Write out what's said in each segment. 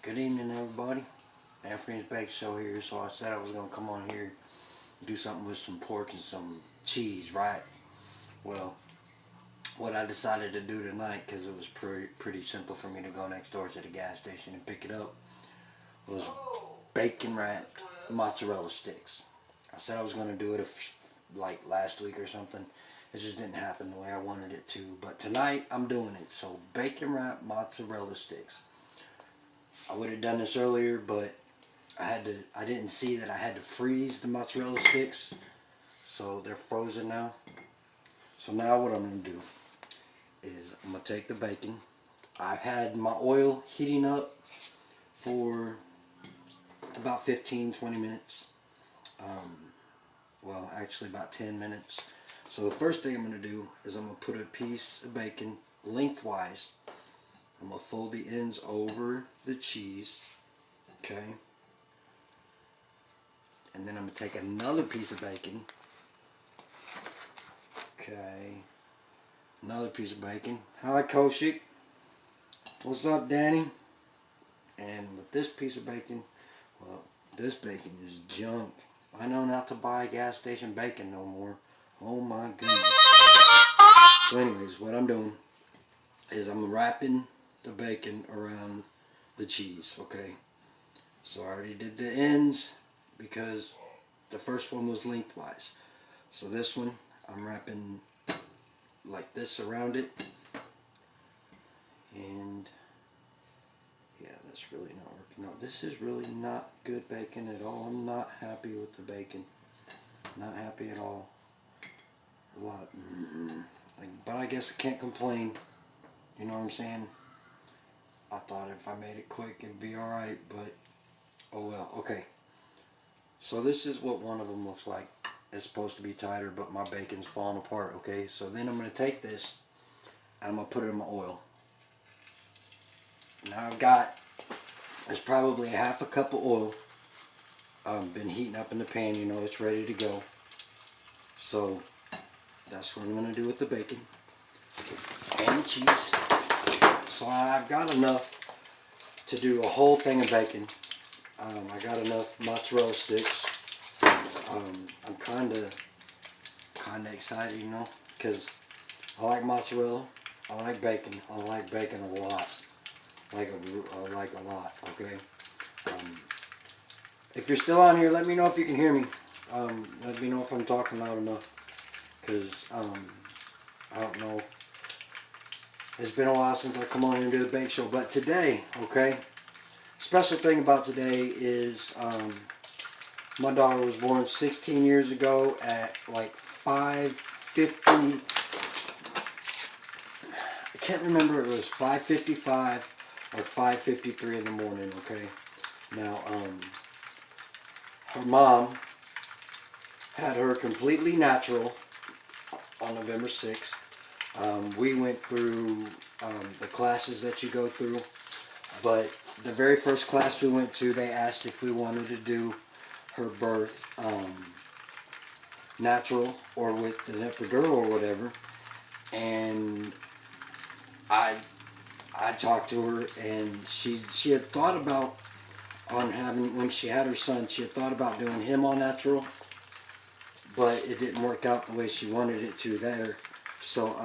Good evening, everybody. Anthony's Bake Show here. So I said I was going to come on here and do something with some pork and some cheese, right? Well, what I decided to do tonight, because it was pretty simple for me to go next door to the gas station and pick it up, was bacon wrapped mozzarella sticks. I said I was going to do it like last week or something. It just didn't happen the way I wanted it to. But tonight I'm doing it. So bacon wrapped mozzarella sticks. I would have done this earlier, but I didn't see that I had to freeze the mozzarella sticks, so they're frozen now. So now what I'm going to do is I'm going to take the bacon. I've had my oil heating up for about 15-20 minutes. Well, actually about 10 minutes. So the first thing I'm going to do is I'm going to put a piece of bacon lengthwise. I'm going to fold the ends over the cheese, okay? And then I'm going to take another piece of bacon, okay? Another piece of bacon. Hi, Koshik. What's up, Danny? And with this piece of bacon, well, this bacon is junk. I know not to buy gas station bacon no more. Oh my goodness. So anyways, what I'm doing is I'm wrapping the bacon around the cheese, okay? So I already did the ends because the first one was lengthwise. So this one I'm wrapping like this around it. And yeah, that's really not working out. This is really not good bacon at all. I'm not happy with the bacon. Not happy at all. A lot but I guess I can't complain. You know what I'm saying? I thought if I made it quick it'd be alright, but oh well. Okay. So this is what one of them looks like. It's supposed to be tighter, but my bacon's falling apart, okay? So then I'm going to take this and I'm going to put it in my oil. Now I've got, there's probably a half a cup of oil. Been heating up in the pan, you know, it's ready to go. So that's what I'm going to do with the bacon and the cheese. So I've got enough to do a whole thing of bacon. I got enough mozzarella sticks. I'm kind of excited, you know, because I like mozzarella. I like bacon. I like bacon a lot. Like a lot. Okay. If you're still on here, let me know if you can hear me. Let me know if I'm talking loud enough. Because I don't know. It's been a while since I come on here and do the bake show. But today, okay, special thing about today is my daughter was born 16 years ago at like 5:50. I can't remember if it was 5:55 or 5:53 in the morning, okay? Now, her mom had her completely natural on November 6th. We went through the classes that you go through, but the very first class we went to, they asked if we wanted to do her birth natural or with the epidural or whatever. And I talked to her, and she had thought about when she had her son, she had thought about doing him all natural, but it didn't work out the way she wanted it to there. So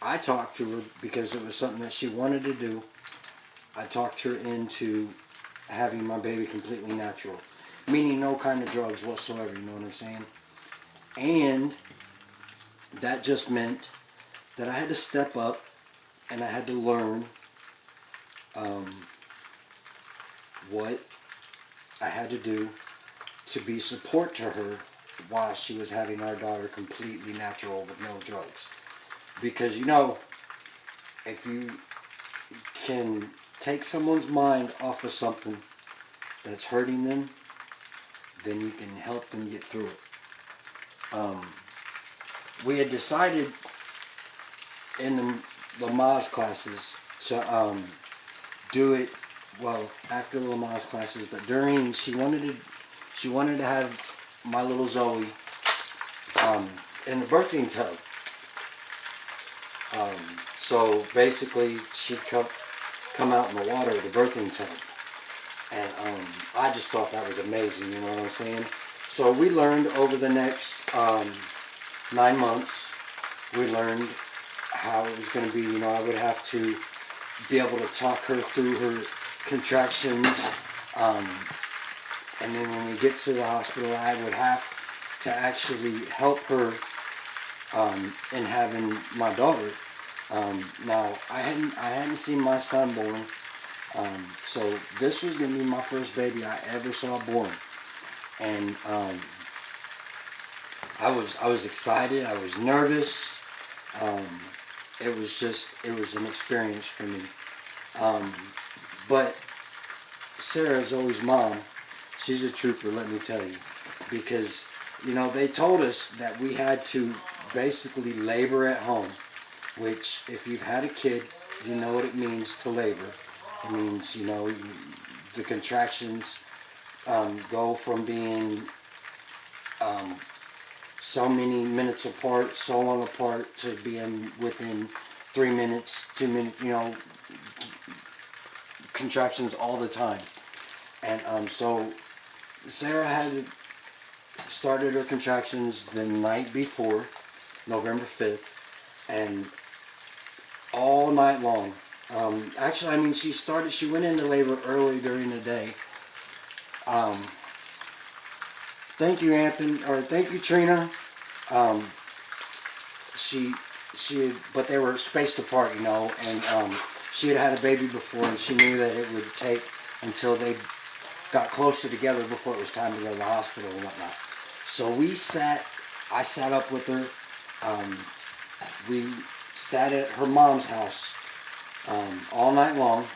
I talked to her because it was something that she wanted to do. I talked her into having my baby completely natural, meaning no kind of drugs whatsoever, you know what I'm saying? And that just meant that I had to step up and I had to learn what I had to do to be support to her while she was having our daughter completely natural with no drugs. Because, you know, if you can take someone's mind off of something that's hurting them, then you can help them get through it. We had decided in the Lamaze classes to do it, well, after the Lamaze classes, but during, she wanted to have my little Zoe in the birthing tub. So basically she'd come out in the water, the birthing tub. And I just thought that was amazing, you know what I'm saying? So we learned over the next 9 months, we learned how it was going to be. You know, I would have to be able to talk her through her contractions. And then when we get to the hospital, I would have to actually help her in having my daughter. Now, I hadn't seen my son born. So this was going to be my first baby I ever saw born. And I was excited. I was nervous. It was an experience for me. But Sarah, Zoe's mom, she's a trooper, let me tell you. Because, you know, they told us that we had to basically labor at home. Which, if you've had a kid, you know what it means to labor. It means, you know, the contractions go from being so many minutes apart, so long apart, to being within 3 minutes, 2 minutes, you know, contractions all the time. And so Sarah had started her contractions the night before, November 5th, and all night long. Actually, I mean, she went into labor early during the day. Thank you, Anthony, or thank you, Trina. But they were spaced apart, you know, and she had a baby before, and she knew that it would take until they got closer together before it was time to go to the hospital and whatnot. So I sat up with her. We sat at her mom's house all night long.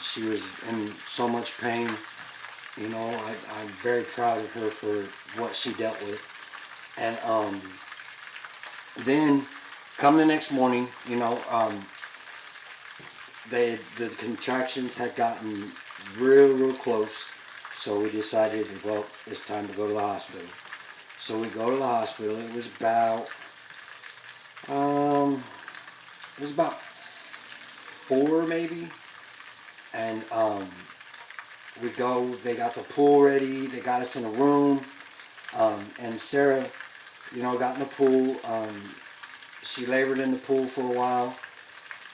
She was in so much pain. You know, I'm very proud of her for what she dealt with. And then, come the next morning, you know, the contractions had gotten real close. So we decided, well, it's time to go to the hospital. So we go to the hospital. It was about 4 maybe. And we go, they got the pool ready, they got us in a room, and Sarah, you know, got in the pool. She labored in the pool for a while,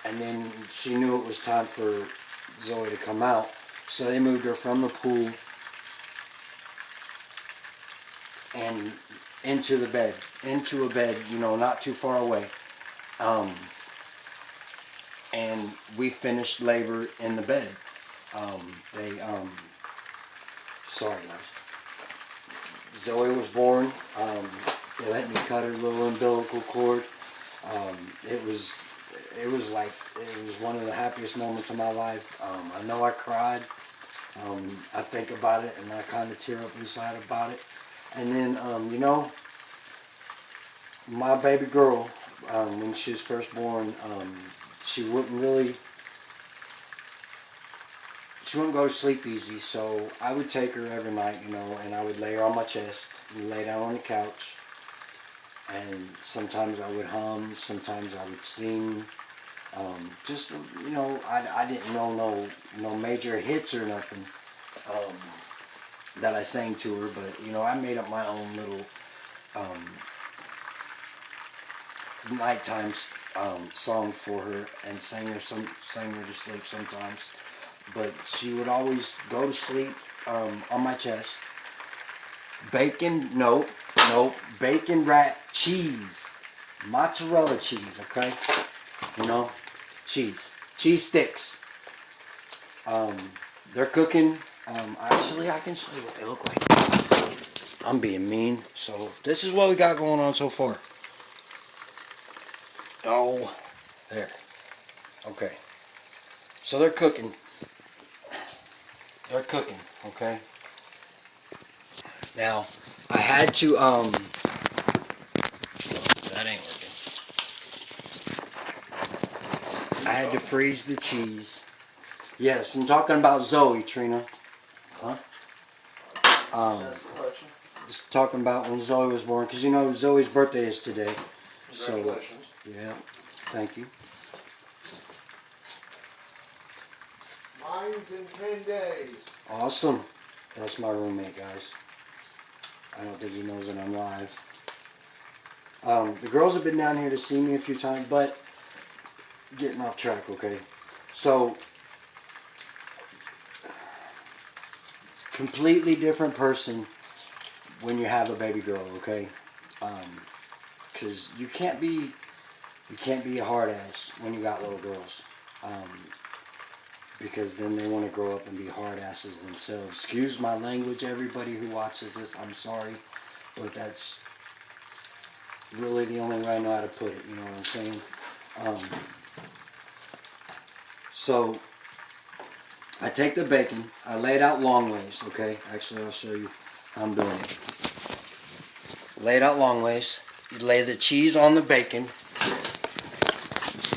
and then she knew it was time for Zoe to come out, so they moved her from the pool and into a bed, you know, not too far away. And we finished labor in the bed. Sorry guys. Zoe was born. They let me cut her little umbilical cord. It was one of the happiest moments of my life. I know I cried. I think about it and I kind of tear up inside about it. And then, you know, my baby girl, when she was first born, she wouldn't go to sleep easy, so I would take her every night, you know, and I would lay her on my chest and lay down on the couch, and sometimes I would hum, sometimes I would sing, just, you know, I didn't know no major hits or nothing that I sang to her, but, you know, I made up my own little nighttime song for her and sang her to sleep sometimes. But she would always go to sleep on my chest. Bacon wrapped cheese, mozzarella cheese, okay? You know, cheese sticks. They're cooking. Actually, I can show you what they look like. I'm being mean. So this is what we got going on so far. Oh, there. Okay. So they're cooking. Okay? Now, I had to, that ain't working. I had to freeze the cheese. Yes, I'm talking about Zoe, Trina. Huh? Just talking about when Zoe was born, because you know Zoe's birthday is today. Congratulations. So, yeah, thank you. My lines in 10 days. Awesome. That's my roommate, guys. I don't think he knows that I'm live. The girls have been down here to see me a few times, but getting off track, okay? So, completely different person when you have a baby girl, okay? Because you can't be a hard ass when you got little girls. Because then they want to grow up and be hard asses themselves. Excuse my language, everybody who watches this. I'm sorry, but that's really the only way I know how to put it. You know what I'm saying? So I take the bacon. I lay it out long ways. Okay. Actually, I'll show you how I'm doing it. Lay it out long ways. You lay the cheese on the bacon.